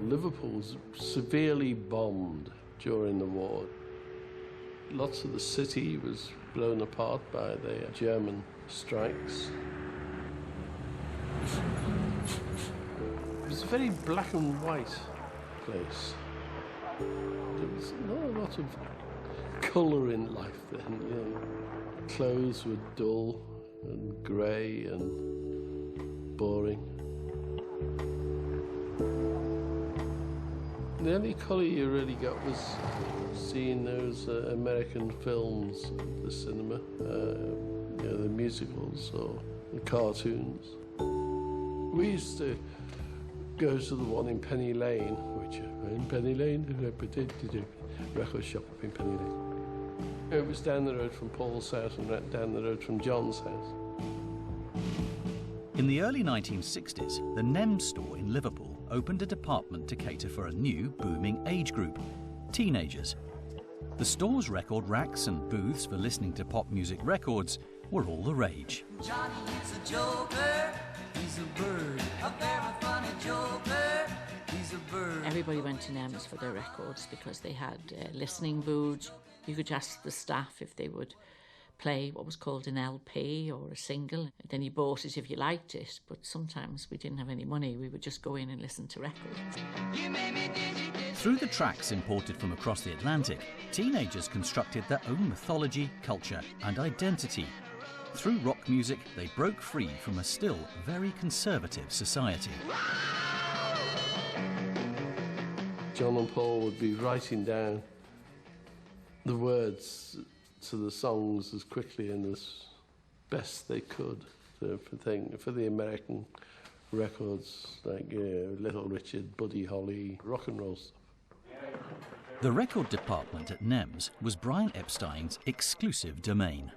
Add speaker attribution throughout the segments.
Speaker 1: Liverpool was severely bombed during the war. Lots of the city was blown apart by the German strikes. It was a very black and white place. There was not a lot of colour in life then, you know. Clothes were dull and grey and boring. The only colour you really got was seeing those American films at the cinema, you know, the musicals or the cartoons. We used to go to the one in Penny Lane, record shop up in Penny Lane. It was down the road from Paul's house and down the road from John's house.
Speaker 2: In the early 1960s, the NEMS store in Liverpool opened a department to cater for a new, booming age group, teenagers. The store's record racks and booths for listening to pop music records were all the rage.
Speaker 3: Johnny is a joker, he's a bird, a very funny joker, he's a bird.
Speaker 4: Everybody went to NEMS for their records because they had listening booths. You could ask the staff if they would play what was called an LP or a single. Then you bought it if you liked it, but sometimes we didn't have any money. We would just go in and listen to records.
Speaker 2: Through the tracks imported from across the Atlantic, teenagers constructed their own mythology, culture and identity. Through rock music, they broke free from a still very conservative society.
Speaker 1: John and Paul would be writing down the words to the songs as quickly and as best they could for the American records, like Little Richard, Buddy Holly, rock and roll stuff.
Speaker 2: The record department at NEMS was Brian Epstein's exclusive domain.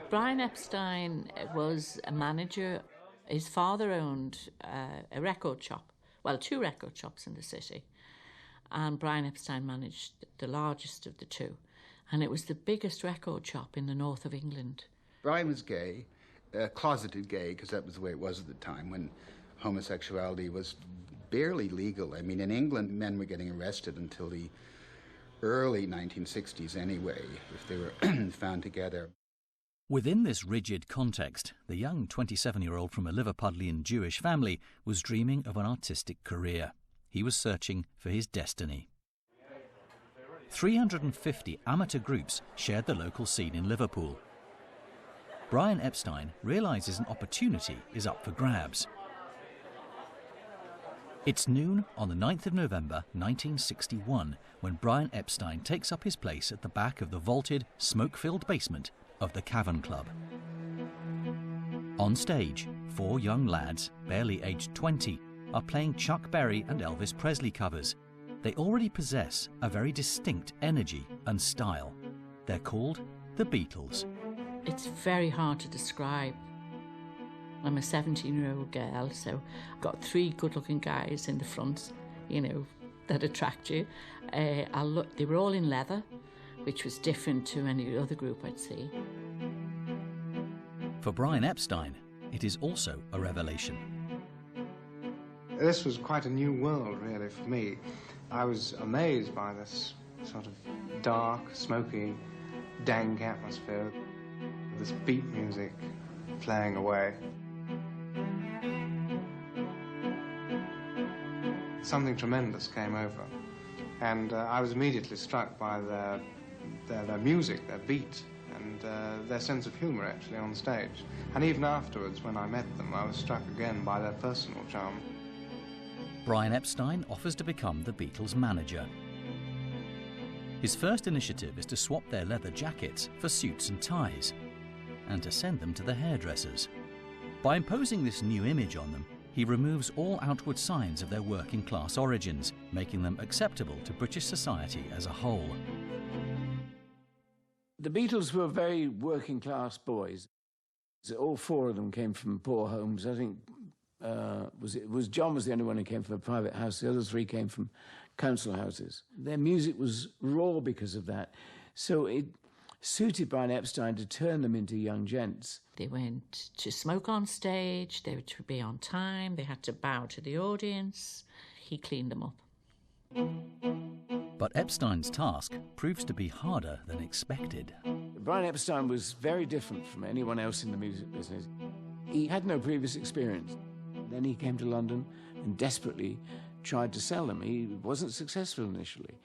Speaker 4: Brian Epstein was a manager. His father owned a record shop, well, 2 record shops in the city, and Brian Epstein managed the largest of the 2. And it was the biggest record shop in the north of England.
Speaker 5: Brian was gay, closeted gay, because that was the way it was at the time when homosexuality was barely legal. I mean, in England, men were getting arrested until the early 1960s anyway, if they were found together.
Speaker 2: Within this rigid context, the young 27-year-old from a Liverpudlian Jewish family was dreaming of an artistic career. He was searching for his destiny. 350 amateur groups shared the local scene in Liverpool. Brian Epstein realises an opportunity is up for grabs. It's noon on the 9th of November 1961 when Brian Epstein takes up his place at the back of the vaulted, smoke-filled basement of the Cavern Club. On stage, 4 young lads, barely aged 20, are playing Chuck Berry and Elvis Presley covers. They already possess a very distinct energy and style. They're called the Beatles.
Speaker 4: It's very hard to describe. I'm a 17-year-old girl, so I've got 3 good-looking guys in the front, you know, that attract you. They were all in leather, which was different to any other group I'd see.
Speaker 2: For Brian Epstein, it is also a revelation.
Speaker 6: This was quite a new world, really, for me. I was amazed by this sort of dark, smoky, dank atmosphere, this beat music playing away. Something tremendous came over, and I was immediately struck by their music, their beat, and their sense of humour, actually, on stage. And even afterwards, when I met them, I was struck again by their personal charm.
Speaker 2: Brian Epstein offers to become the Beatles' manager. His first initiative is to swap their leather jackets for suits and ties, and to send them to the hairdressers. By imposing this new image on them, he removes all outward signs of their working-class origins, making them acceptable to British society as a whole.
Speaker 7: The Beatles were very working-class boys. All 4 of them came from poor homes. I think John was the only one who came from a private house. The other 3 came from council houses. Their music was raw because of that. So it suited Brian Epstein to turn them into young gents.
Speaker 4: They went to smoke on stage, they were to be on time, they had to bow to the audience. he cleaned them up.
Speaker 2: But Epstein's task proves to be harder than expected.
Speaker 7: Brian Epstein was very different from anyone else in the music business. He had no previous experience. Then he came to London and desperately tried to sell them. He wasn't successful initially.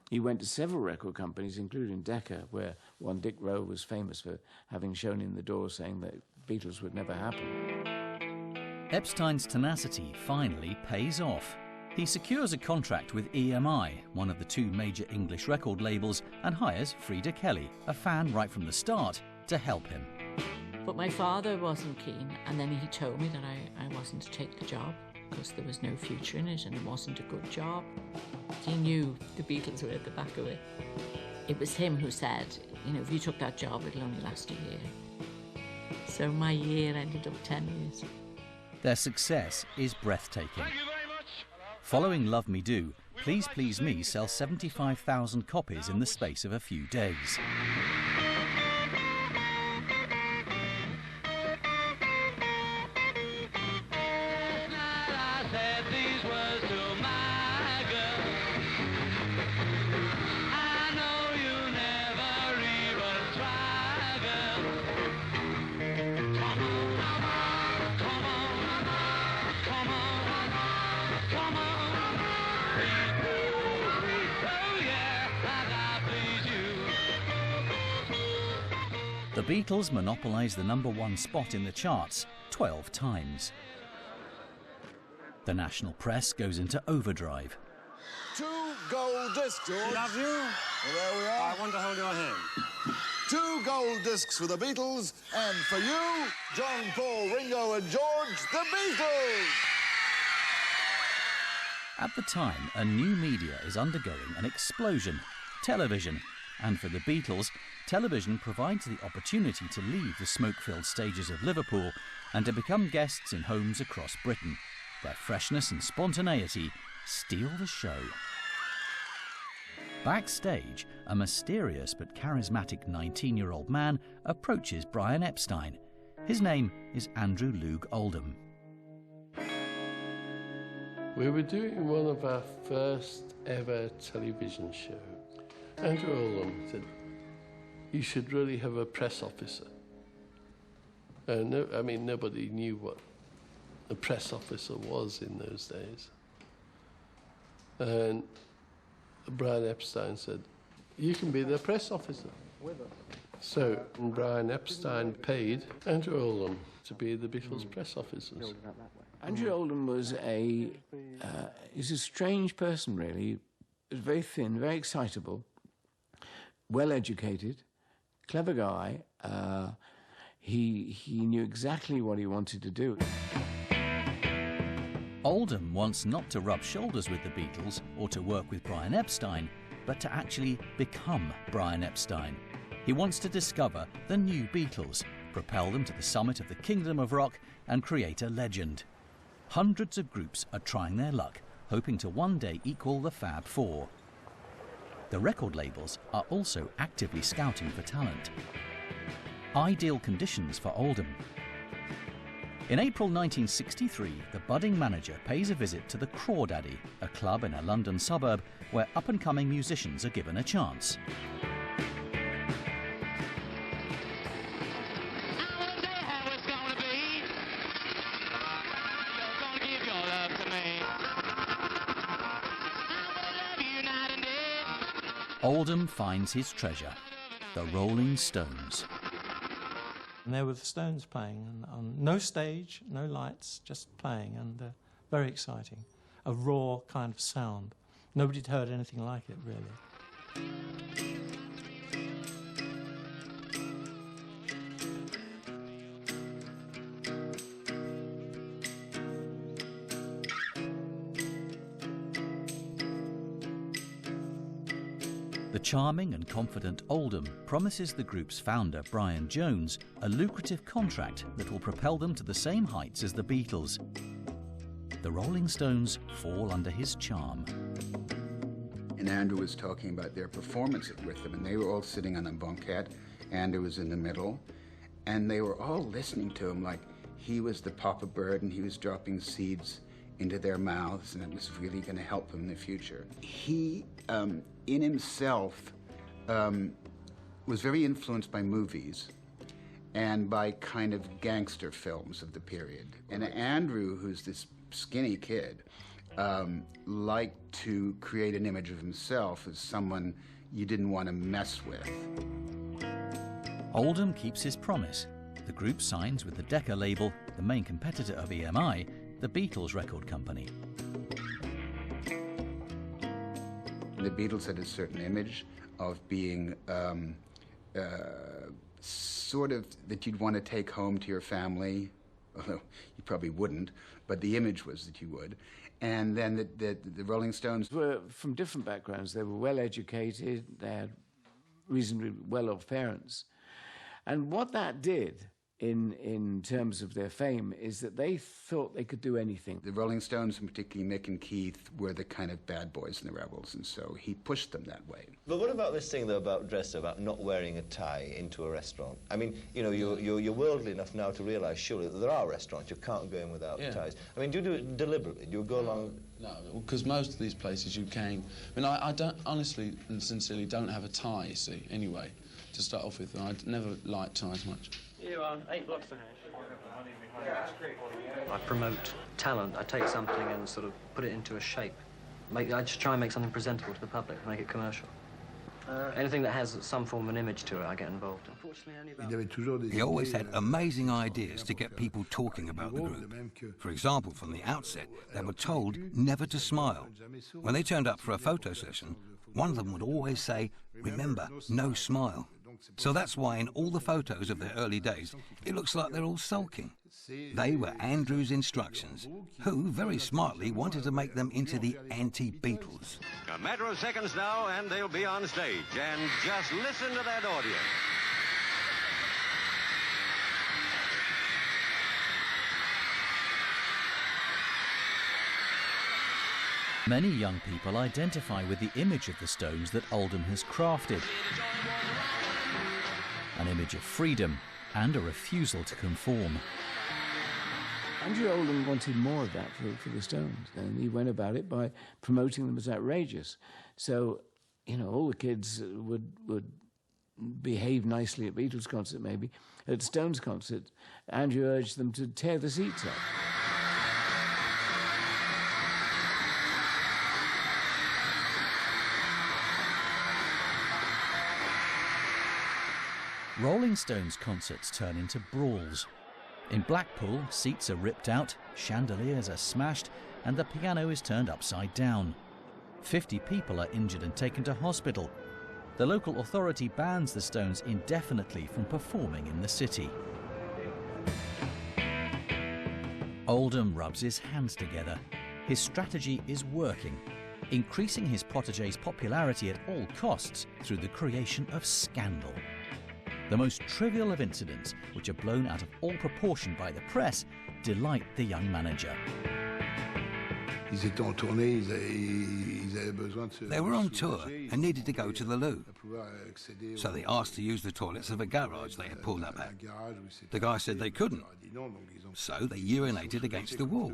Speaker 7: He went to several record companies, including Decca, where one Dick Rowe was famous for having shown in the door saying that Beatles would never happen.
Speaker 2: Epstein's tenacity finally pays off. He secures a contract with EMI, one of the two major English record labels, and hires Frida Kelly, a fan right from the start, to help him.
Speaker 4: But my father wasn't keen, and then he told me that I wasn't to take the job because there was no future in it and it wasn't a good job. He knew the Beatles were at the back of it. It was him who said, you know, if you took that job, it'll only last a year. So my year ended up 10 years.
Speaker 2: Their success is breathtaking. Following Love Me Do, Please Please Me sells 75,000 copies in the space of a few days. The Beatles monopolised the #1 spot in the charts 12 times. The national press goes into overdrive.
Speaker 8: 2 gold discs, George.
Speaker 9: Love you.
Speaker 8: Well, there we are.
Speaker 9: I want to hold your hand.
Speaker 8: 2 gold discs for the Beatles, and for you, John, Paul, Ringo and George, the Beatles!
Speaker 2: At the time, a new media is undergoing an explosion: television. And for the Beatles, television provides the opportunity to leave the smoke-filled stages of Liverpool and to become guests in homes across Britain. Their freshness and spontaneity steal the show. Backstage, a mysterious but charismatic 19-year-old man approaches Brian Epstein. His name is Andrew Loog Oldham.
Speaker 1: We were doing one of our first ever television shows. Andrew Oldham said, you should really have a press officer. Nobody knew what a press officer was in those days. And Brian Epstein said, you can be the press officer. With us. So Brian Epstein paid Andrew Oldham to be the Beatles press officers.
Speaker 7: Andrew Oldham was he's a strange person, really. He was very thin, very excitable, well-educated, clever guy. He knew exactly what he wanted to do.
Speaker 2: Oldham wants not to rub shoulders with the Beatles or to work with Brian Epstein, but to actually become Brian Epstein. He wants to discover the new Beatles, propel them to the summit of the kingdom of rock and create a legend. Hundreds of groups are trying their luck, hoping to one day equal the Fab Four. The record labels are also actively scouting for talent. Ideal conditions for Oldham. In April 1963, the budding manager pays a visit to the Crawdaddy, a club in a London suburb where up-and-coming musicians are given a chance. Oldham finds his treasure, the Rolling Stones.
Speaker 10: And there were the Stones playing, and on no stage, no lights, just playing, and very exciting. A raw kind of sound. Nobody'd heard anything like it, really.
Speaker 2: The charming and confident Oldham promises the group's founder, Brian Jones, a lucrative contract that will propel them to the same heights as the Beatles. The Rolling Stones fall under his charm.
Speaker 5: And Andrew was talking about their performance with them, and they were all sitting on a bunket. Andrew was in the middle, and they were all listening to him like he was the Papa Bird and he was dropping seeds into their mouths, and it was really going to help them in the future. He, in himself, was very influenced by movies and by kind of gangster films of the period. And Andrew, who's this skinny kid, liked to create an image of himself as someone you didn't want to mess with.
Speaker 2: Oldham keeps his promise. The group signs with the Decca label, the main competitor of EMI, the Beatles record company.
Speaker 5: The Beatles had a certain image of being sort of that you'd want to take home to your family, although you probably wouldn't, but the image was that you would. And then the Rolling Stones
Speaker 7: were from different backgrounds. They were well educated, they had reasonably well-off parents. And what that did in terms of their fame is that they thought they could do anything.
Speaker 5: The Rolling Stones, and particularly Mick and Keith, were the kind of bad boys and the rebels, and so he pushed them that way.
Speaker 9: But what about this thing, though, about dress, about not wearing a tie into a restaurant? I mean, you know, you're worldly enough now to realise, surely, that there are restaurants you can't go in without ties. I mean, do you do it deliberately? Do you go along...
Speaker 11: No, because most of these places you can. I mean, I don't, honestly and sincerely don't have a tie, you see, anyway, to start off with. I never liked ties much.
Speaker 12: You are 8 blocks ahead. I promote talent. I take something and sort of put it into a shape. I just try and make something presentable to the public, make it commercial. Anything that has some form of an image to it, I get involved.
Speaker 13: He always had amazing ideas to get people talking about the group. For example, from the outset, they were told never to smile. When they turned up for a photo session, one of them would always say, "Remember, no smile." So that's why in all the photos of their early days, it looks like they're all sulking. They were Andrew's instructions, who very smartly wanted to make them into the anti-Beatles.
Speaker 14: A matter of seconds now, and they'll be on stage. And just listen to that audience.
Speaker 2: Many young people identify with the image of the Stones that Oldham has crafted. An image of freedom and a refusal to conform.
Speaker 7: Andrew Oldham wanted more of that for the Stones, and he went about it by promoting them as outrageous. So, you know, all the kids would behave nicely at Beatles concert, maybe. At Stones concert, Andrew urged them to tear the seats up.
Speaker 2: Rolling Stones concerts turn into brawls. In Blackpool, seats are ripped out, chandeliers are smashed, and the piano is turned upside down. 50 people are injured and taken to hospital. The local authority bans the Stones indefinitely from performing in the city. Oldham rubs his hands together. His strategy is working, increasing his protégé's popularity at all costs through the creation of scandal. The most trivial of incidents, which are blown out of all proportion by the press, delight the young manager.
Speaker 13: They were on tour and needed to go to the loo. So they asked to use the toilets of a garage they had pulled up at. The guy said they couldn't. So they urinated against the wall.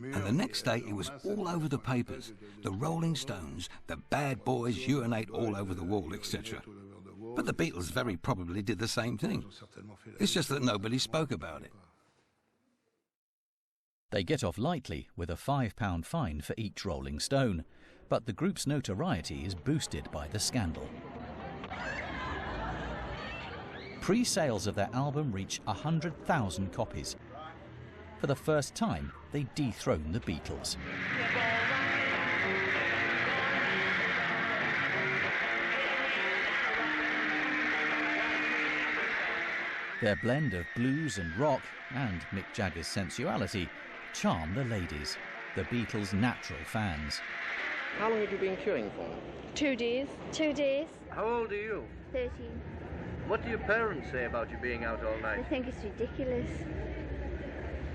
Speaker 13: And the next day it was all over the papers. The Rolling Stones, the bad boys urinate all over the wall, etc. But the Beatles very probably did the same thing. It's just that nobody spoke about it.
Speaker 2: They get off lightly with a £5 fine for each Rolling Stone, but the group's notoriety is boosted by the scandal. Pre-sales of their album reach 100,000 copies. For the first time, they dethrone the Beatles. Their blend of blues and rock, and Mick Jagger's sensuality, charm the ladies, the Beatles' natural fans.
Speaker 15: How long have you been queuing for?
Speaker 16: 2 days. 2 days.
Speaker 15: How old are you?
Speaker 16: 13.
Speaker 15: What do your parents say about you being out all night?
Speaker 16: I think it's ridiculous.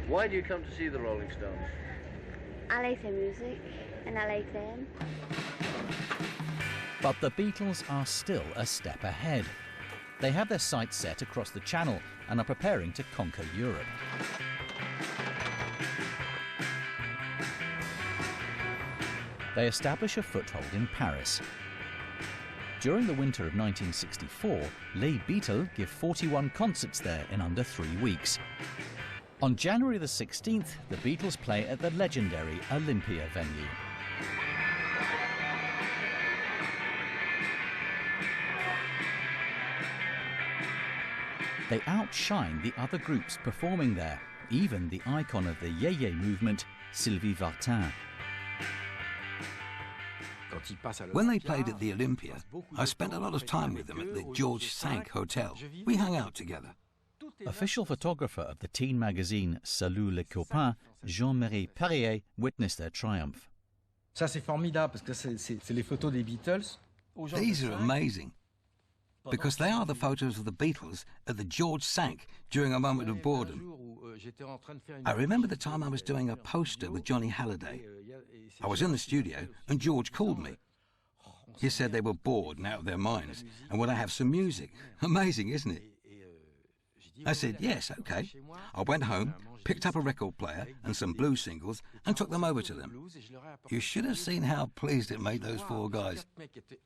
Speaker 15: Why do you come to see the Rolling Stones?
Speaker 16: I like their music, and I like them.
Speaker 2: But the Beatles are still a step ahead. They have their sights set across the Channel and are preparing to conquer Europe. they establish a foothold in Paris. During the winter of 1964, Les Beatles give 41 concerts there in under 3 weeks. On January the 16th, the Beatles play at the legendary Olympia venue. They outshine the other groups performing there, even the icon of the Yé-Yé movement, Sylvie Vartan.
Speaker 13: When they played at the Olympia, I spent a lot of time with them at the Georges V Hotel. We hung out together.
Speaker 2: Official photographer of the teen magazine Salut les copains, Jean-Marie Perrier, witnessed their triumph.
Speaker 17: Ça c'est formidable parce que c'est les photos des Beatles.
Speaker 13: These are amazing because they are the photos of the Beatles at the Georges V during a moment of boredom. I remember the time I was doing a poster with Johnny Halliday. I was in the studio and George called me. He said they were bored and out of their minds and would I have some music? Amazing, isn't it? I said, yes, okay. I went home, picked up a record player and some blues singles and took them over to them. You should have seen how pleased it made those 4 guys.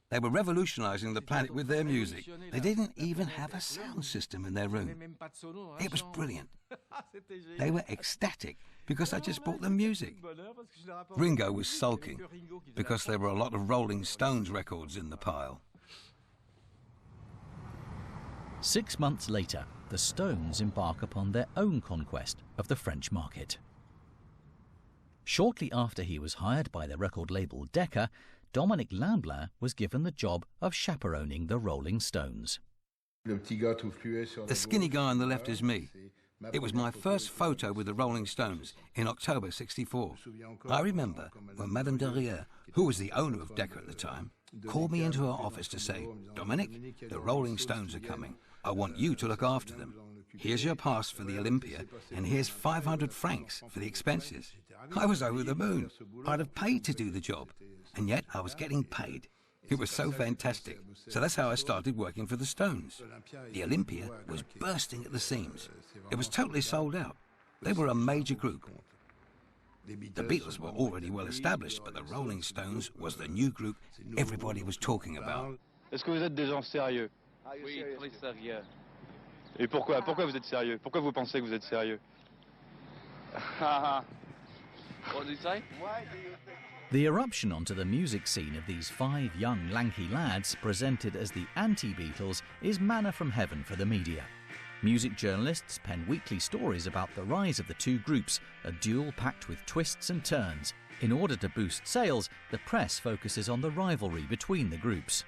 Speaker 13: They were revolutionizing the planet with their music. They didn't even have a sound system in their room. It was brilliant. They were ecstatic because I just bought them music. Ringo was sulking because there were a lot of Rolling Stones records in the pile.
Speaker 2: 6 months later, the Stones embark upon their own conquest of the French market. Shortly after he was hired by the record label Decca, Dominique Lamblin was given the job of chaperoning the Rolling Stones.
Speaker 13: The skinny guy on the left is me. It was my first photo with the Rolling Stones in October '64. I remember when Madame Derrière, who was the owner of Decca at the time, called me into her office to say, Dominique, the Rolling Stones are coming. I want you to look after them. Here's your pass for the Olympia, and here's 500 francs for the expenses. I was over the moon. I'd have paid to do the job, and yet I was getting paid. It was so fantastic. So that's how I started working for the Stones. The Olympia was bursting at the seams. It was totally sold out. They were a major group. The Beatles were already well established, but the Rolling Stones was the new group everybody was talking about.
Speaker 18: Est-ce que vous êtes des gens sérieux?
Speaker 19: Oui, très sérieux.
Speaker 18: Et pourquoi vous êtes sérieux? Pourquoi vous pensez que vous êtes sérieux?
Speaker 19: What did you say?
Speaker 2: The eruption onto the music scene of these 5 young lanky lads, presented as the anti-Beatles, is manna from heaven for the media. Music journalists pen weekly stories about the rise of the 2 groups, a duel packed with twists and turns. In order to boost sales, the press focuses on the rivalry between the groups.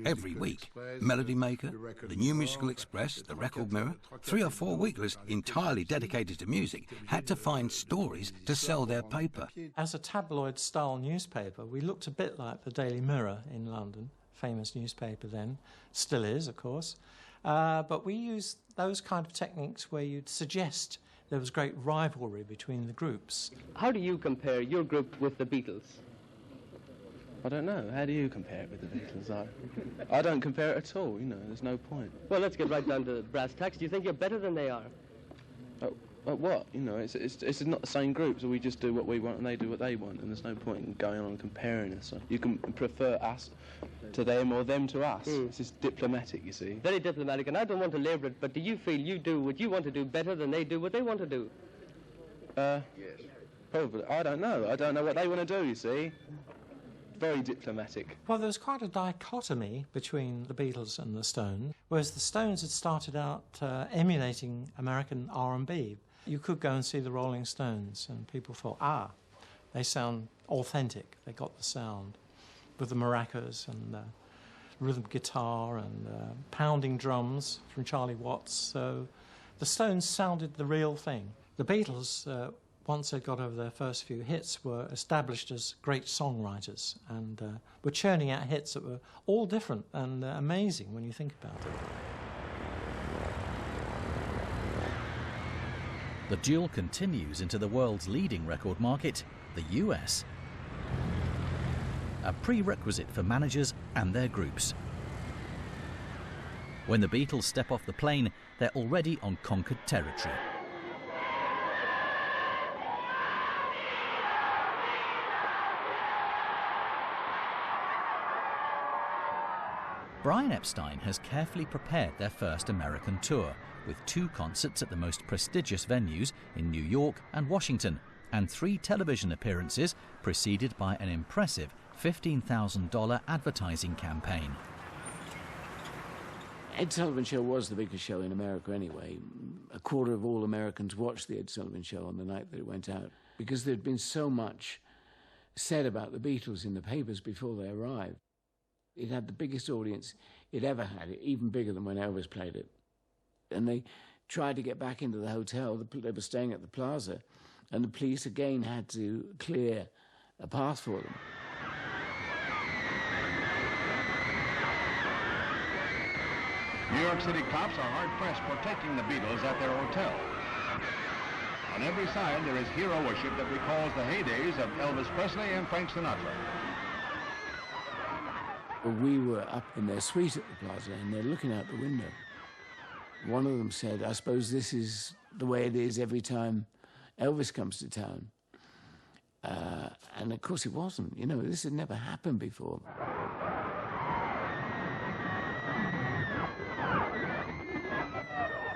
Speaker 13: Every week, Melody Maker, the New Musical Express, the Record Mirror, 3 or 4 weeklys entirely dedicated to music had to find stories to sell their paper.
Speaker 10: As a tabloid-style newspaper, we looked a bit like the Daily Mirror in London, famous newspaper then, still is, of course. But we used those kind of techniques where you'd suggest there was great rivalry between the groups.
Speaker 19: How do you compare your group with the Beatles?
Speaker 11: I don't know. How do you compare it with the Beatles? I don't compare it at all, you know, there's no point.
Speaker 19: Well, let's get right down to brass tacks. Do you think you're better than they are?
Speaker 11: At what? You know, it's not the same group, so we just do what we want and they do what they want, and there's no point in going on and comparing us. You can prefer us to them or them to us. It's just diplomatic, you see.
Speaker 19: Very diplomatic, and I don't want to labour it, but do you feel you do what you want to do better than they do what they want to do?
Speaker 11: Yes. Probably. I don't know. I don't know what they want to do, you see. Very diplomatic.
Speaker 10: Well, there was quite a dichotomy between the Beatles and the Stones, whereas the Stones had started out emulating American R&B. You could go and see the Rolling Stones, and people thought, they sound authentic. They got the sound with the maracas and rhythm guitar and pounding drums from Charlie Watts. So the Stones sounded the real thing. The Beatles, once they got over their first few hits, were established as great songwriters and were churning out hits that were all different and amazing when you think about it.
Speaker 2: The duel continues into the world's leading record market, the US. A prerequisite for managers and their groups. When the Beatles step off the plane, they're already on conquered territory. Brian Epstein has carefully prepared their first American tour, with 2 concerts at the most prestigious venues in New York and Washington, and 3 television appearances preceded by an impressive $15,000 advertising campaign.
Speaker 7: Ed Sullivan Show was the biggest show in America anyway. A quarter of all Americans watched the Ed Sullivan Show on the night that it went out, because there'd been so much said about the Beatles in the papers before they arrived. It had the biggest audience it ever had, even bigger than when Elvis played it. And they tried to get back into the hotel. They were staying at the Plaza, and the police again had to clear a path for them.
Speaker 20: New York City cops are hard-pressed protecting the Beatles at their hotel. On every side, there is hero worship that recalls the heydays of Elvis Presley and Frank Sinatra.
Speaker 7: We were up in their suite at the Plaza, and they're looking out the window. One of them said, "I suppose this is the way it is every time Elvis comes to town." And of course it wasn't. You know, this had never happened before.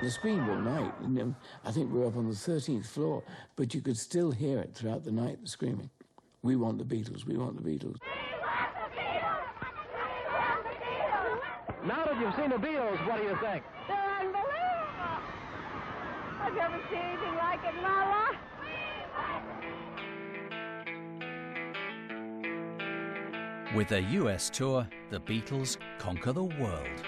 Speaker 7: They screamed all night. You know, I think we were up on the 13th floor, but you could still hear it throughout the night, the screaming. "We want the Beatles, we want the Beatles."
Speaker 15: Now that you've seen the Beatles, what do you think?
Speaker 21: They're unbelievable. I've never seen anything like it in my life.
Speaker 2: With their US tour, the Beatles conquer the world.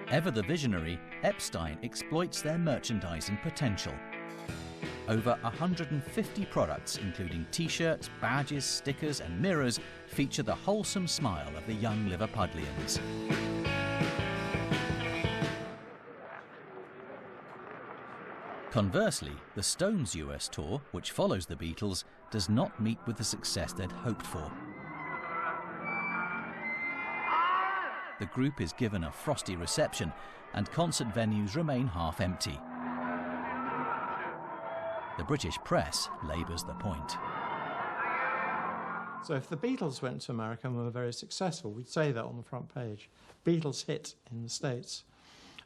Speaker 2: Ever the visionary, Epstein exploits their merchandising potential. Over 150 products, including T-shirts, badges, stickers and mirrors, feature the wholesome smile of the young Liverpudlians. Conversely, the Stones' US tour, which follows the Beatles, does not meet with the success they'd hoped for. The group is given a frosty reception, and concert venues remain half empty. The British press labours the point.
Speaker 10: So if the Beatles went to America and were very successful, we'd say that on the front page. Beatles hit in the States.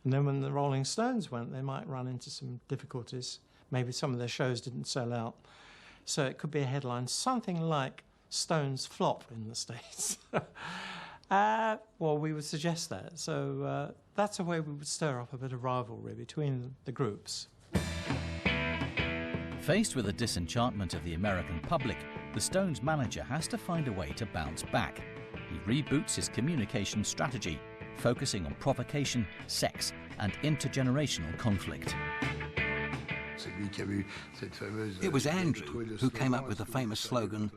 Speaker 10: And then when the Rolling Stones went, they might run into some difficulties. Maybe some of their shows didn't sell out. So it could be a headline, something like Stones flop in the States. Well, we would suggest that. So that's a way we would stir up a bit of rivalry between the groups.
Speaker 2: Faced with the disenchantment of the American public, the Stones manager has to find a way to bounce back. He reboots his communication strategy, focusing on provocation, sex, and intergenerational conflict.
Speaker 13: It was Andrew who came up with the famous slogan,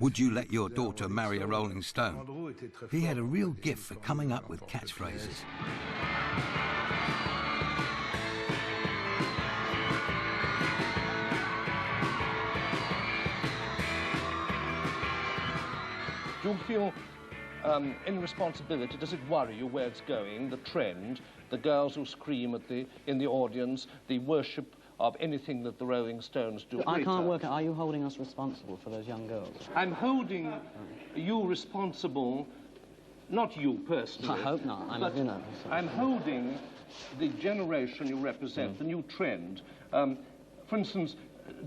Speaker 13: "Would you let your daughter marry a Rolling Stone?" He had a real gift for coming up with catchphrases.
Speaker 15: Do you feel any responsibility? Does it worry you where it's going, the trend, the girls who scream in the audience, the worship of anything that the Rolling Stones do?
Speaker 12: I can't work out, are you holding us responsible for those young girls?
Speaker 15: I'm holding you responsible, not you personally.
Speaker 12: I hope not.
Speaker 15: I'm holding the generation you represent, the new trend. For instance,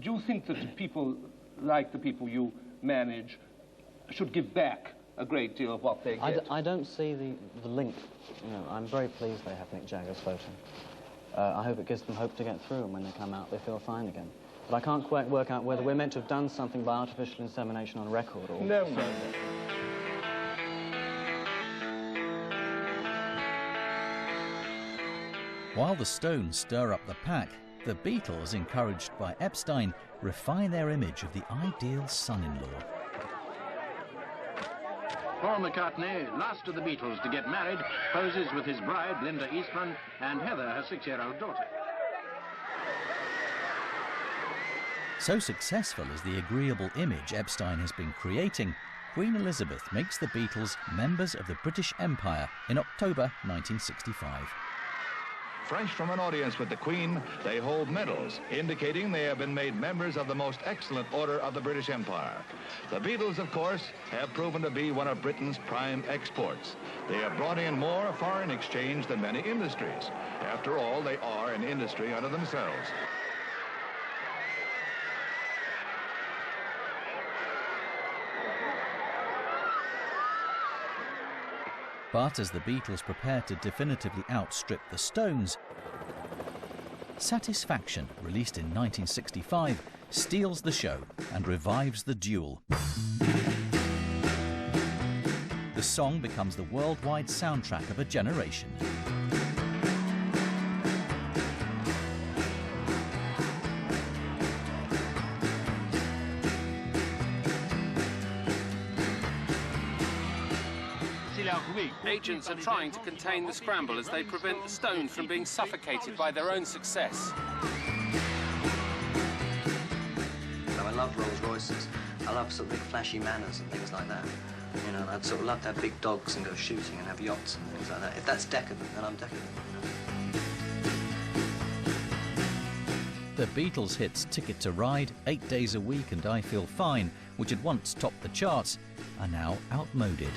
Speaker 15: do you think that people like the people you manage should give back a great deal of what they get?
Speaker 12: I don't see the link. You know, I'm very pleased they have Mick Jagger's photo. I hope it gives them hope to get through, and when they come out, they feel fine again. But I can't quite work out whether we're meant to have done something by artificial insemination on record or...
Speaker 15: No.
Speaker 2: While the Stones stir up the pack, the Beatles, encouraged by Epstein, refine their image of the ideal son-in-law.
Speaker 22: Paul McCartney, last of the Beatles to get married, poses with his bride, Linda Eastman, and Heather, her 6-year-old daughter.
Speaker 2: So successful is the agreeable image Epstein has been creating, Queen Elizabeth makes the Beatles members of the British Empire in October 1965.
Speaker 20: Fresh from an audience with the Queen, they hold medals, indicating they have been made members of the most excellent order of the British Empire. The Beatles, of course, have proven to be one of Britain's prime exports. They have brought in more foreign exchange than many industries. After all, they are an industry unto themselves.
Speaker 2: But as the Beatles prepare to definitively outstrip the Stones, Satisfaction, released in 1965, steals the show and revives the duel. The song becomes the worldwide soundtrack of a generation.
Speaker 3: Agents are trying to contain the scramble as they prevent the Stones from being suffocated by their own success.
Speaker 6: I love Rolls Royces. I love sort of big flashy manners and things like that. You know, I'd sort of love to have big dogs and go shooting and have yachts and things like that. If that's decadent, then I'm decadent.
Speaker 2: The Beatles' hits Ticket to Ride, 8 Days a Week and I Feel Fine, which had once topped the charts, are now outmoded.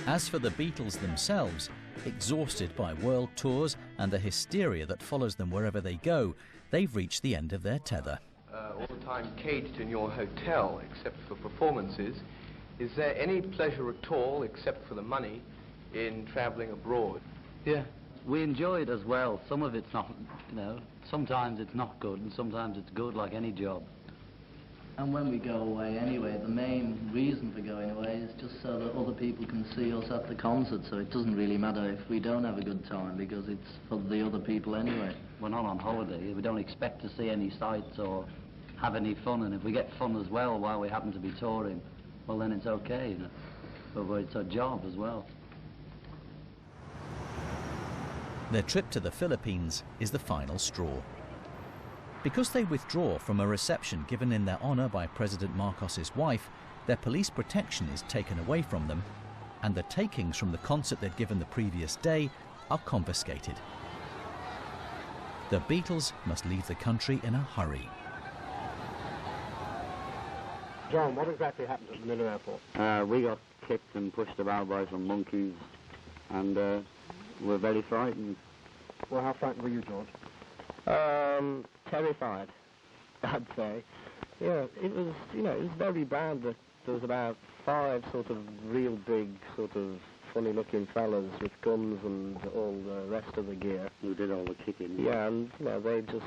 Speaker 2: As for the Beatles themselves, exhausted by world tours and the hysteria that follows them wherever they go, they've reached the end of their tether.
Speaker 23: All the time caged in your hotel, except for performances. Is there any pleasure at all, except for the money, in traveling abroad?
Speaker 24: Yeah, we enjoy it as well. Some of it's not, you know, sometimes it's not good and sometimes it's good, like any job.
Speaker 25: And when we go away anyway, the main reason for going away is just so that other people can see us at the concert, so it doesn't really matter if we don't have a good time, because it's for the other people anyway.
Speaker 24: We're not on holiday. We don't expect to see any sights or have any fun, and if we get fun as well while we happen to be touring, well then it's okay, you know. But it's a job as well.
Speaker 2: Their trip to the Philippines is the final straw. Because they withdraw from a reception given in their honour by President Marcos's wife, their police protection is taken away from them, and the takings from the concert they'd given the previous day are confiscated. The Beatles must leave the country in a hurry.
Speaker 26: John, what exactly happened at Manila Airport?
Speaker 24: We got kicked and pushed about by some monkeys, and we're very frightened.
Speaker 26: Well, how frightened were you, George?
Speaker 19: Terrified, I'd say. Yeah, it was, you know, it was very bad that there was about 5 sort of real big, sort of funny-looking fellas with guns and all the rest of the gear.
Speaker 24: Who did all the kicking.
Speaker 19: Yeah, and, you know, they just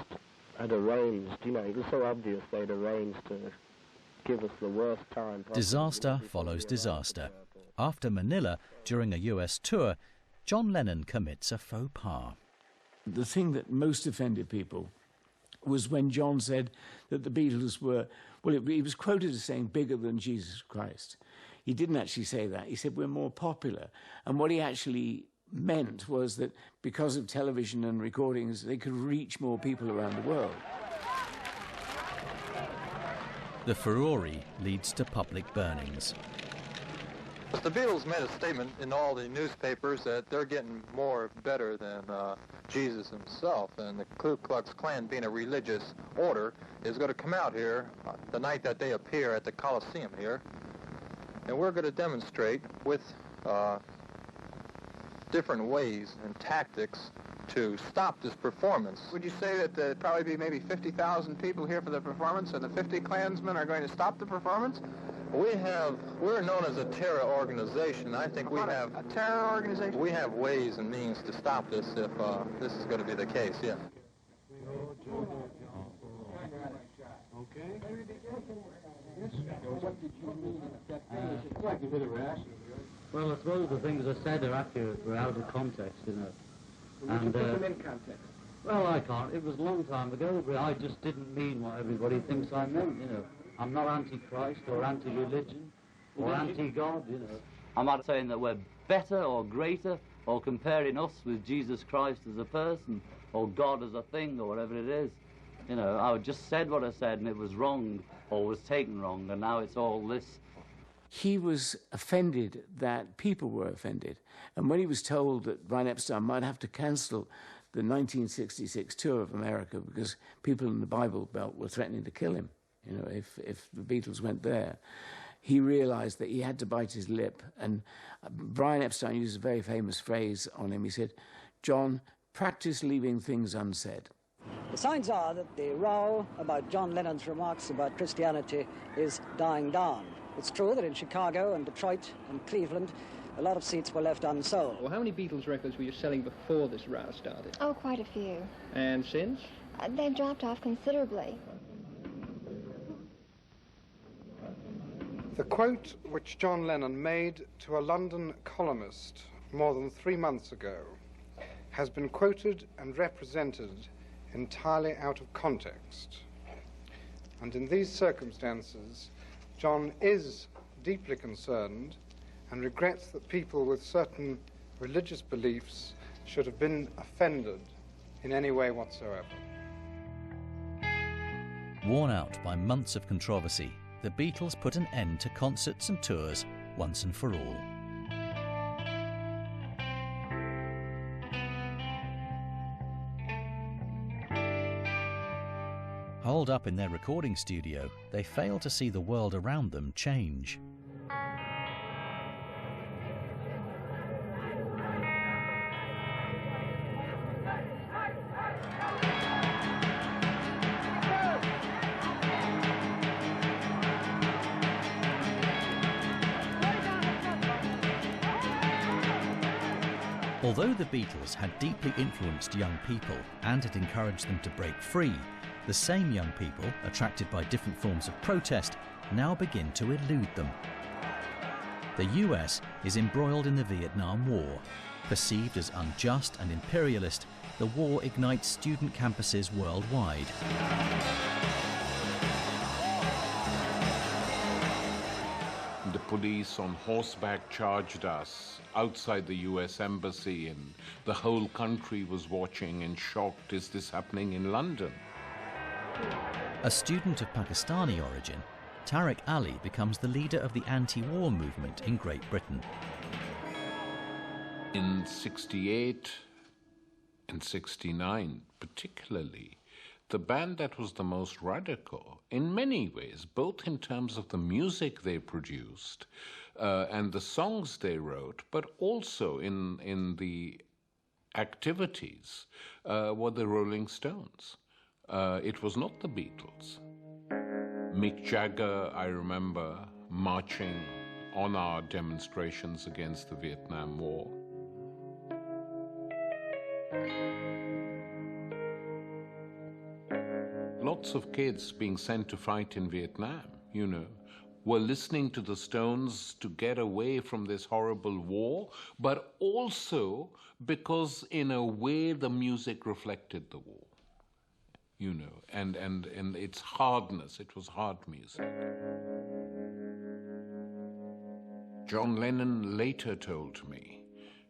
Speaker 19: had arranged, you know, it was so obvious they'd arranged to give us the worst time possible.
Speaker 2: Disaster follows disaster. After Manila, during a US tour, John Lennon commits a faux pas.
Speaker 7: The thing that most offended people was when John said that the Beatles were, well, he was quoted as saying bigger than Jesus Christ. He didn't actually say that. He said we're more popular. And what he actually meant was that because of television and recordings, they could reach more people around the world.
Speaker 2: The furore leads to public burnings.
Speaker 27: The Beatles made a statement in all the newspapers that they're getting more better than Jesus himself, and the Ku Klux Klan, being a religious order, is going to come out here the night that they appear at the Coliseum here, and we're going to demonstrate with different ways and tactics to stop this performance.
Speaker 28: Would you say that there'd probably be maybe 50,000 people here for the performance, and the 50 Klansmen are going to stop the performance?
Speaker 27: We're known as a terror organization. I think we have
Speaker 28: a terror organization.
Speaker 27: We have ways and means to stop this if this is going to be the case. Yeah.
Speaker 24: Well, I suppose the things I said are accurate. Were out of context, you know.
Speaker 28: And put them in context.
Speaker 24: Well, I can't. It was a long time ago, but I just didn't mean what everybody thinks I meant, you know. I'm not anti-Christ or anti-religion or anti-God, you know. I'm not saying that we're better or greater or comparing us with Jesus Christ as a person or God as a thing or whatever it is. You know, I just said what I said and it was wrong or was taken wrong, and now it's all this.
Speaker 7: He was offended that people were offended. And when he was told that Brian Epstein might have to cancel the 1966 tour of America because people in the Bible Belt were threatening to kill him, you know, if the Beatles went there, he realized that he had to bite his lip. And Brian Epstein used a very famous phrase on him. He said, "John, practice leaving things unsaid."
Speaker 1: The signs are that the row about John Lennon's remarks about Christianity is dying down. It's true that in Chicago and Detroit and Cleveland, a lot of seats were left unsold.
Speaker 4: Well, how many Beatles records were you selling before this row started?
Speaker 5: Oh, quite a few.
Speaker 4: And since?
Speaker 5: They've dropped off considerably.
Speaker 8: The quote which John Lennon made to a London columnist more than 3 months ago has been quoted and represented entirely out of context. And in these circumstances, John is deeply concerned and regrets that people with certain religious beliefs should have been offended in any way whatsoever.
Speaker 2: Worn out by months of controversy, the Beatles put an end to concerts and tours once and for all. Holed up in their recording studio, they fail to see the world around them change. Although the Beatles had deeply influenced young people and had encouraged them to break free, the same young people, attracted by different forms of protest, now begin to elude them. The US is embroiled in the Vietnam War. Perceived as unjust and imperialist, the war ignites student campuses worldwide.
Speaker 9: The police on horseback charged us outside the US Embassy, and the whole country was watching and shocked. Is this happening in London?
Speaker 2: A student of Pakistani origin, Tariq Ali becomes the leader of the anti-war movement in Great Britain.
Speaker 9: In 68 and 69 particularly, the band that was the most radical in many ways, both in terms of the music they produced and the songs they wrote, but also in the activities, were the Rolling Stones. It was not the Beatles. Mick Jagger, I remember, marching on our demonstrations against the Vietnam War. Lots of kids being sent to fight in Vietnam, you know, were listening to the Stones to get away from this horrible war, but also because in a way the music reflected the war. You know, and its hardness, it was hard music. John Lennon later told me,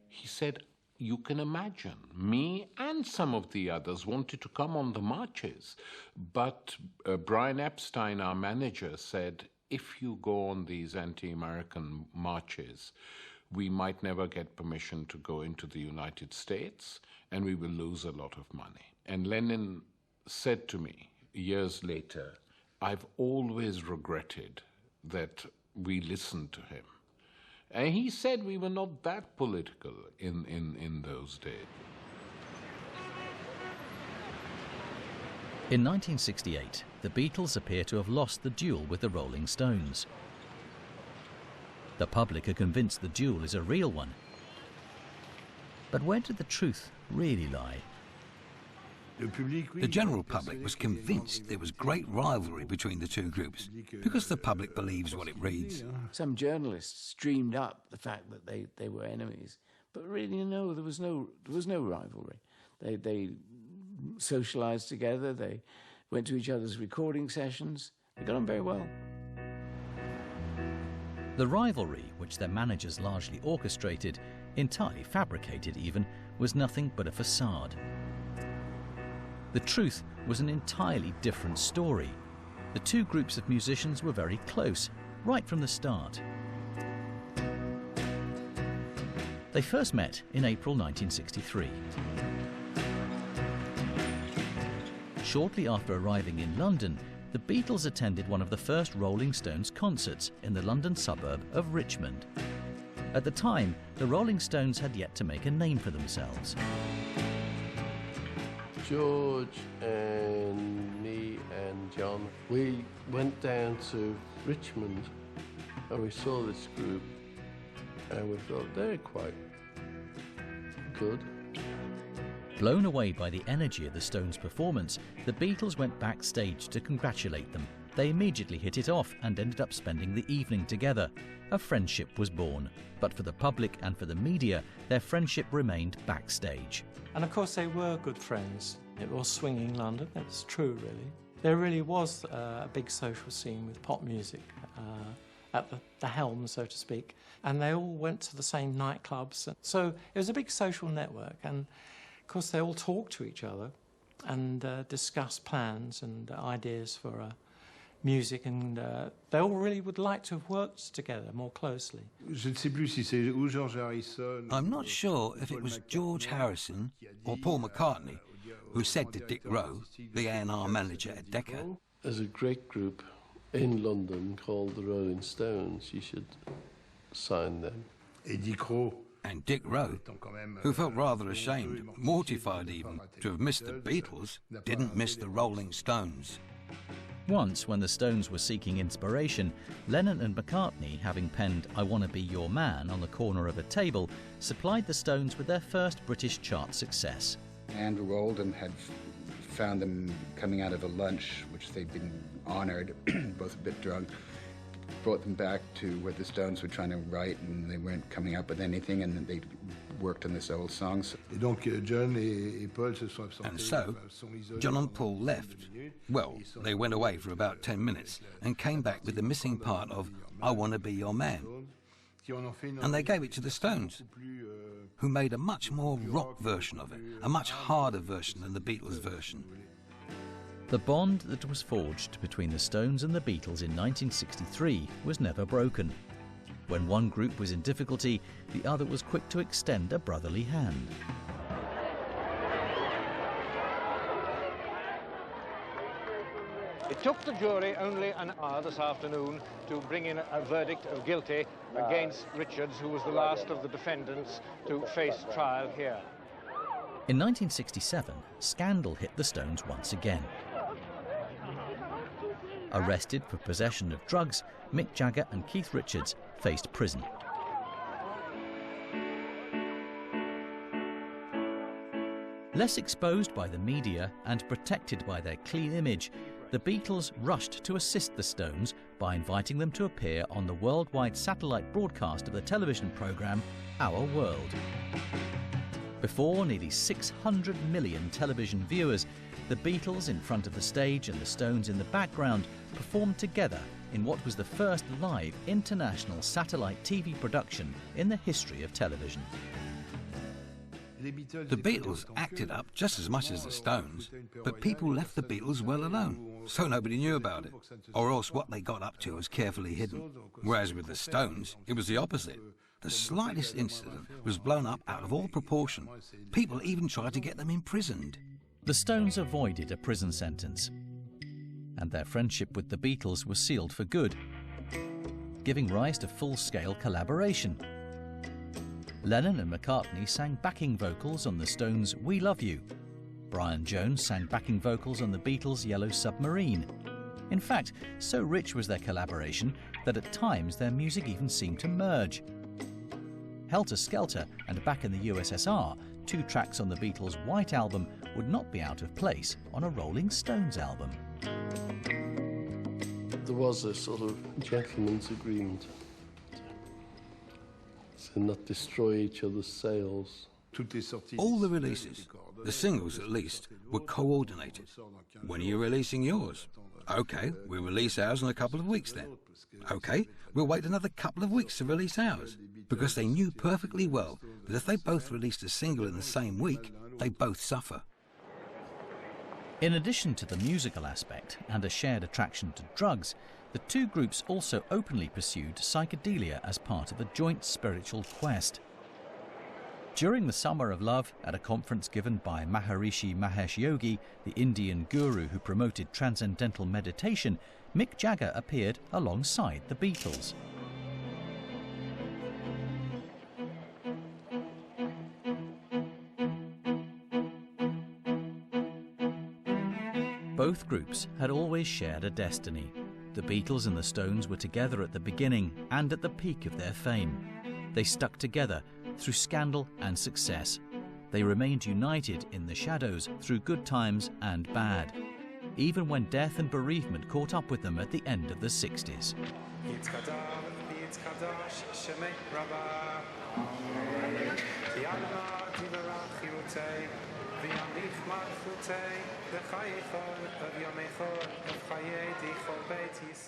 Speaker 9: he said, you can imagine, me and some of the others wanted to come on the marches, but Brian Epstein, our manager, said, if you go on these anti-American marches, we might never get permission to go into the United States, and we will lose a lot of money. And Lennon said to me years later, I've always regretted that we listened to him. And he said we were not that political in those days.
Speaker 2: In 1968, the Beatles appear to have lost the duel with the Rolling Stones. The public are convinced the duel is a real one. But where did the truth really lie?
Speaker 13: The general public was convinced there was great rivalry between the two groups because the public believes what it reads.
Speaker 7: Some journalists dreamed up the fact that they were enemies, but really no, there was no rivalry. They socialized together, they went to each other's recording sessions, they got on very well.
Speaker 2: The rivalry, which their managers largely orchestrated, entirely fabricated even, was nothing but a facade. The truth was an entirely different story. The two groups of musicians were very close, right from the start. They first met in April 1963. Shortly after arriving in London, the Beatles attended one of the first Rolling Stones concerts in the London suburb of Richmond. At the time, the Rolling Stones had yet to make a name for themselves.
Speaker 10: George and me and John, we went down to Richmond and we saw this group and we thought they're quite good.
Speaker 2: Blown away by the energy of the Stones' performance, the Beatles went backstage to congratulate them. They immediately hit it off and ended up spending the evening together. A friendship was born. But for the public and for the media, their friendship remained backstage.
Speaker 11: And of course they were good friends. It was swinging London, that's true really. There really was a big social scene with pop music at the helm, so to speak. And they all went to the same nightclubs. So it was a big social network. And of course they all talked to each other and discussed plans and ideas for music, and they all really would like to have worked together more closely.
Speaker 13: I'm not sure if it was George Harrison or Paul McCartney who said to Dick Rowe, the A&R manager at Decca,
Speaker 10: "There's a great group in London called the Rolling Stones. You should sign them."
Speaker 13: And Dick Rowe, who felt rather ashamed, mortified even, to have missed the Beatles, didn't miss the Rolling Stones.
Speaker 2: Once, when the Stones were seeking inspiration, Lennon and McCartney, having penned "I Wanna Be Your Man" on the corner of a table, supplied the Stones with their first British chart success.
Speaker 12: Andrew Oldham had found them coming out of a lunch, which they'd been honoured, both a bit drunk, brought them back to where the Stones were trying to write, and they weren't coming up with anything, and they worked on this old song.
Speaker 13: And so, John and Paul left. Well, they went away for about 10 minutes and came back with the missing part of "I Wanna Be Your Man." And they gave it to the Stones, who made a much more rock version of it, a much harder version than the Beatles version.
Speaker 2: The bond that was forged between the Stones and the Beatles in 1963 was never broken. When one group was in difficulty, the other was quick to extend a brotherly hand.
Speaker 14: It took the jury only an hour this afternoon to bring in a verdict of guilty against Richards, who was the last of the defendants to face trial here.
Speaker 2: In 1967, scandal hit the Stones once again. Arrested for possession of drugs, Mick Jagger and Keith Richards faced prison. Less exposed by the media and protected by their clean image, the Beatles rushed to assist the Stones by inviting them to appear on the worldwide satellite broadcast of the television programme Our World. Before nearly 600 million television viewers, the Beatles in front of the stage and the Stones in the background performed together in what was the first live international satellite TV production in the history of television.
Speaker 13: The Beatles acted up just as much as the Stones, but people left the Beatles well alone, so nobody knew about it, or else what they got up to was carefully hidden. Whereas with the Stones, it was the opposite. The slightest incident was blown up out of all proportion. People even tried to get them imprisoned.
Speaker 2: The Stones avoided a prison sentence, and their friendship with the Beatles was sealed for good, giving rise to full-scale collaboration. Lennon and McCartney sang backing vocals on the Stones' "We Love You." Brian Jones sang backing vocals on the Beatles' "Yellow Submarine." In fact, so rich was their collaboration that at times their music even seemed to merge. Helter Skelter and Back in the USSR, two tracks on the Beatles' White Album, would not be out of place on a Rolling Stones album.
Speaker 10: There was a sort of gentleman's agreement to not destroy each other's sales.
Speaker 13: All the releases, the singles at least, were coordinated. When are you releasing yours? OK, we'll release ours in a couple of weeks then. OK, we'll wait another couple of weeks to release ours. Because they knew perfectly well that if they both released a single in the same week, they both suffer.
Speaker 2: In addition to the musical aspect and a shared attraction to drugs, the two groups also openly pursued psychedelia as part of a joint spiritual quest. During the Summer of Love, at a conference given by Maharishi Mahesh Yogi, the Indian guru who promoted transcendental meditation, Mick Jagger appeared alongside the Beatles. Both groups had always shared a destiny. The Beatles and the Stones were together at the beginning and at the peak of their fame. They stuck together through scandal and success. They remained united in the shadows through good times and bad, even when death and bereavement caught up with them at the end of the 60s.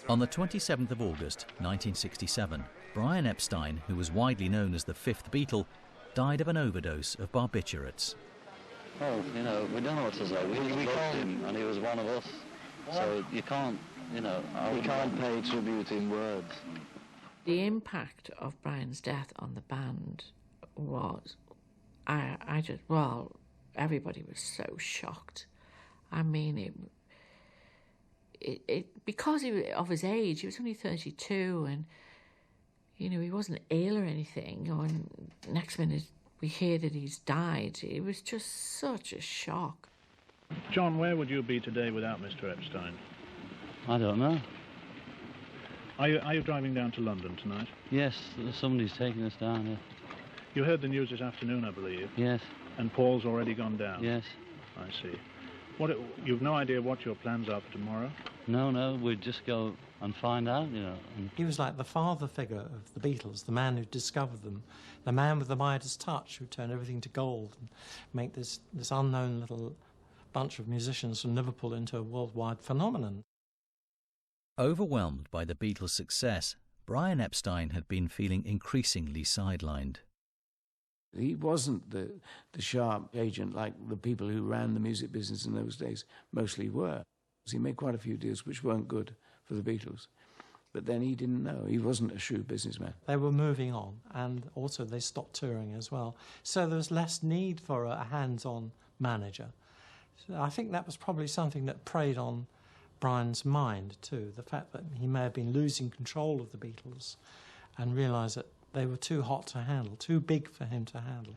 Speaker 2: On the 27th of August 1967, Brian Epstein, who was widely known as the fifth Beatle, died of an overdose of barbiturates.
Speaker 24: Well, you know, we don't know what to say. We loved him, and he was one of us. So you can't, you know, we can't pay tribute in words.
Speaker 3: The impact of Brian's death on the band was, everybody was so shocked. I mean, because of his age, he was only 32, and you know, he wasn't ill or anything. And next minute we hear that he's died. It was just such a shock.
Speaker 15: John, where would you be today without Mr. Epstein?
Speaker 24: I don't know.
Speaker 15: Are you driving down to London tonight?
Speaker 24: Yes, somebody's taking us down here.
Speaker 15: You heard the news this afternoon, I believe.
Speaker 24: Yes.
Speaker 15: And Paul's already gone down?
Speaker 24: Yes.
Speaker 15: I see. You've no idea what your plans are for tomorrow?
Speaker 24: No, we'd just go and find out, you know.
Speaker 11: He was like the father figure of the Beatles, the man who discovered them, the man with the Midas touch who turned everything to gold and make this unknown little bunch of musicians from Liverpool into a worldwide phenomenon.
Speaker 2: Overwhelmed by the Beatles' success, Brian Epstein had been feeling increasingly sidelined.
Speaker 7: He wasn't the sharp agent like the people who ran the music business in those days mostly were. He made quite a few deals which weren't good for the Beatles. But then he didn't know. He wasn't a shrewd businessman.
Speaker 11: They were moving on, and also they stopped touring as well. So there was less need for a hands-on manager. So I think that was probably something that preyed on Brian's mind too, the fact that he may have been losing control of the Beatles and realised that they were too hot to handle, too big for him to handle.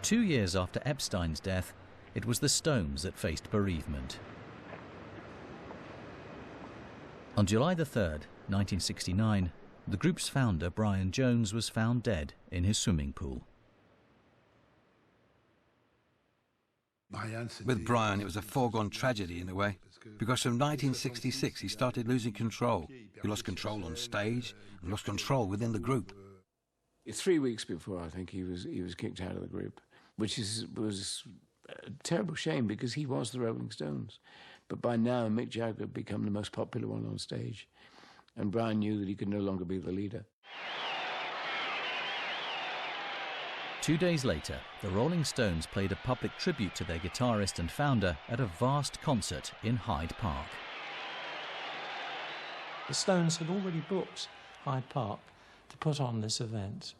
Speaker 2: 2 years after Epstein's death, it was the Stones that faced bereavement. On July the 3rd, 1969, the group's founder, Brian Jones, was found dead in his swimming pool.
Speaker 13: With Brian, it was a foregone tragedy in a way, because from 1966 he started losing control. He lost control on stage and lost control within the group.
Speaker 7: 3 weeks before, I think, he was kicked out of the group, which was a terrible shame because he was the Rolling Stones. But by now, Mick Jagger had become the most popular one on stage, and Brian knew that he could no longer be the leader.
Speaker 2: 2 days later, the Rolling Stones played a public tribute to their guitarist and founder at a vast concert in Hyde Park.
Speaker 11: The Stones had already booked Hyde Park to put on this event,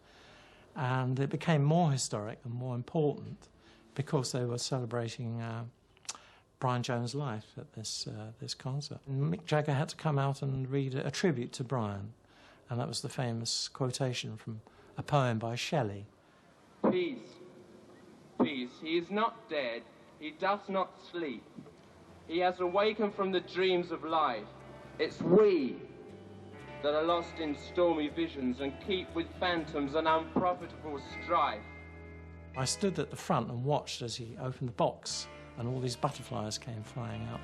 Speaker 11: and it became more historic and more important because they were celebrating Brian Jones' life at this concert. And Mick Jagger had to come out and read a tribute to Brian, and that was the famous quotation from a poem by Shelley.
Speaker 16: Peace, peace, he is not dead, he does not sleep. He has awakened from the dreams of life. It's we that are lost in stormy visions and keep with phantoms an unprofitable strife.
Speaker 11: I stood at the front and watched as he opened the box and all these butterflies came flying out.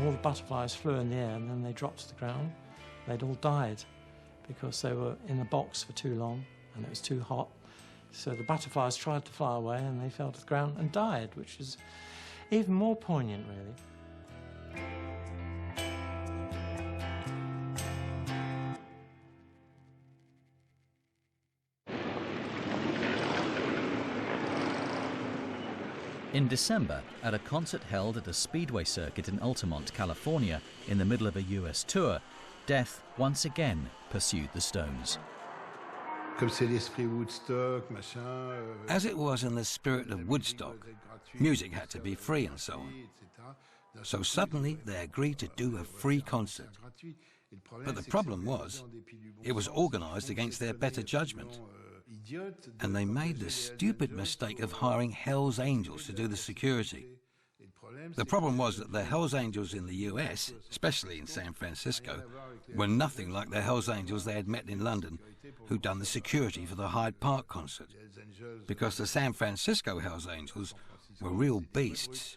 Speaker 11: All the butterflies flew in the air and then they dropped to the ground. They'd all died because they were in the box for too long and it was too hot. So the butterflies tried to fly away and they fell to the ground and died, which is even more poignant, really.
Speaker 2: In December, at a concert held at a speedway circuit in Altamont, California, in the middle of a US tour, death once again pursued the Stones.
Speaker 13: As it was in the spirit of Woodstock, music had to be free and so on. So suddenly they agreed to do a free concert. But the problem was, it was organised against their better judgment. And they made the stupid mistake of hiring Hell's Angels to do the security. The problem was that the Hell's Angels in the US, especially in San Francisco, were nothing like the Hell's Angels they had met in London, who'd done the security for the Hyde Park concert. Because the San Francisco Hell's Angels were real beasts.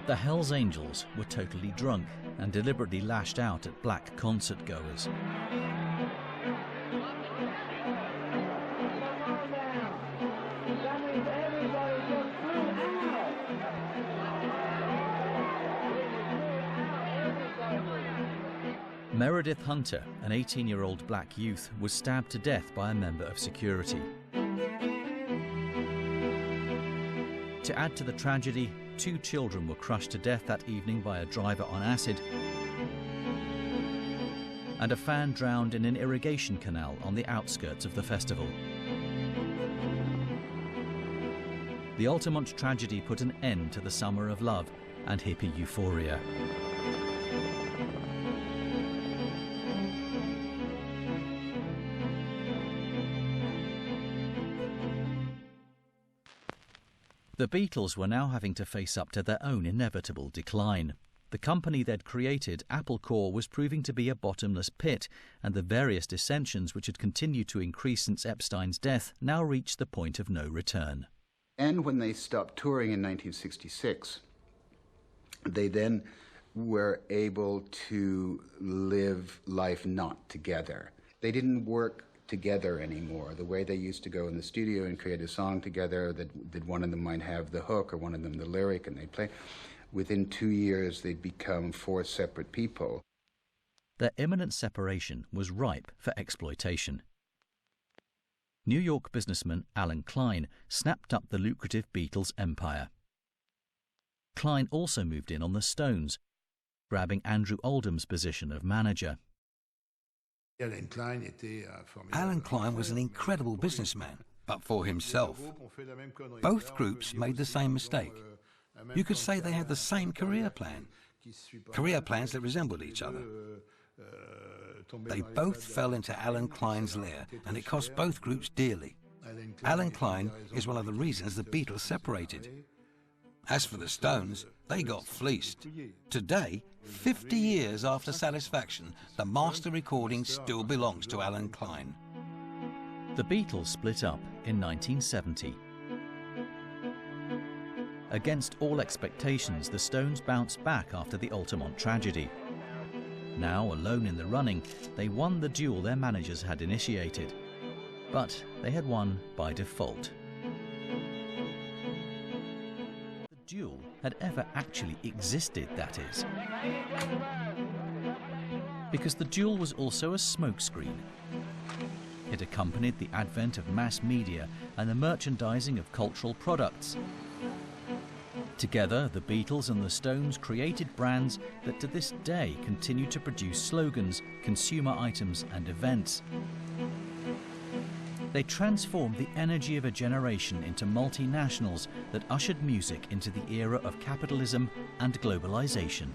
Speaker 2: The Hells Angels were totally drunk and deliberately lashed out at black concert goers. Meredith Hunter, an 18-year-old black youth, was stabbed to death by a member of security. To add to the tragedy, 2 children were crushed to death that evening by a driver on acid, and a fan drowned in an irrigation canal on the outskirts of the festival. The Altamont tragedy put an end to the summer of love and hippie euphoria. The Beatles were now having to face up to their own inevitable decline. The company they'd created, Apple Corps, was proving to be a bottomless pit, and the various dissensions which had continued to increase since Epstein's death now reached the point of no return.
Speaker 12: And when they stopped touring in 1966, they then were able to live life not together. They didn't work together anymore, the way they used to go in the studio and create a song together, that one of them might have the hook or one of them the lyric, and they'd play. Within 2 years, they'd become 4 separate people.
Speaker 2: Their imminent separation was ripe for exploitation. New York businessman Alan Klein snapped up the lucrative Beatles empire. Klein also moved in on the Stones, grabbing Andrew Oldham's position of manager.
Speaker 13: Alan Klein was an incredible businessman, but for himself. Both groups made the same mistake. You could say they had the same career plans that resembled each other. They both fell into Alan Klein's lair, and it cost both groups dearly. Alan Klein is one of the reasons the Beatles separated. As for the Stones, they got fleeced. Today, 50 years after Satisfaction, the master recording still belongs to Alan Klein.
Speaker 2: The Beatles split up in 1970. Against all expectations, the Stones bounced back after the Altamont tragedy. Now, alone in the running, they won the duel their managers had initiated. But they had won by default. The duel had ever actually existed, that is. Because the duel was also a smokescreen. It accompanied the advent of mass media and the merchandising of cultural products. Together, the Beatles and the Stones created brands that to this day continue to produce slogans, consumer items and events. They transformed the energy of a generation into multinationals that ushered music into the era of capitalism and globalization.